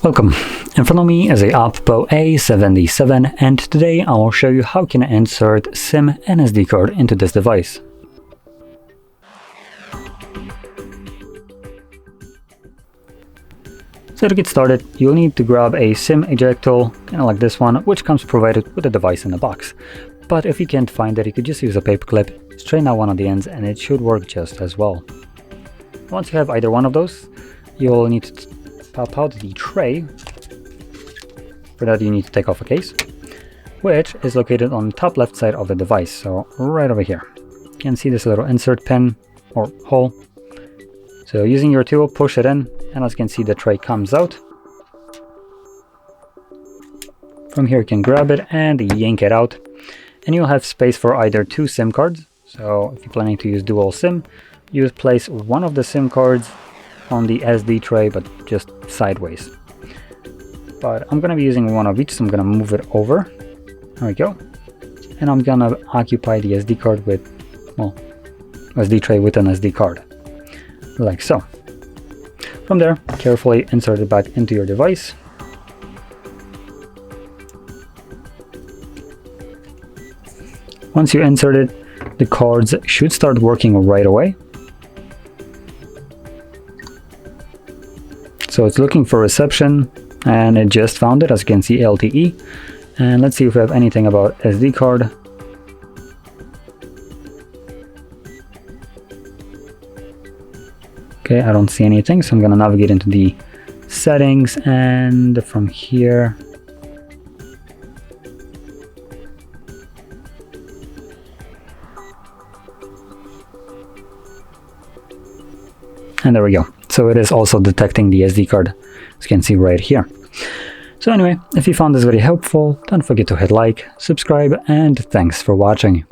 Welcome. In front of me is a OPPO A77, and today I will show you how you can insert SIM and SD card into this device. So to get started, you'll need to grab a SIM eject tool, kind of like this one, which comes provided with the device in the box. But if you can't find it, you could just use a paper clip, straighten out one of the ends, and it should work just as well. Once you have either one of those, you'll need to pop out the tray. For that you need to take off a case, which is located on the top left side of the device, so right over here. You can see this little insert pin or hole. So using your tool, push it in, and as you can see the tray comes out. From here you can grab it and yank it out, and you'll have space for either two SIM cards. So if you're planning to use dual SIM, you place one of the SIM cards on the SD tray, but just sideways. But I'm going to be using one of each, so I'm going to move it over. There we go. And I'm going to occupy the SD card with, well, SD tray with an SD card, like so. From there, carefully insert it back into your device. Once you insert it, the cards should start working right away. So it's looking for reception, and it just found it, as you can see, LTE. And let's see if we have anything about SD card. Okay, I don't see anything, so I'm going to navigate into the settings, and from here and there we go. So it is also detecting the SD card, as you can see right here. So anyway, if you found this video helpful, don't forget to hit like, subscribe, and thanks for watching.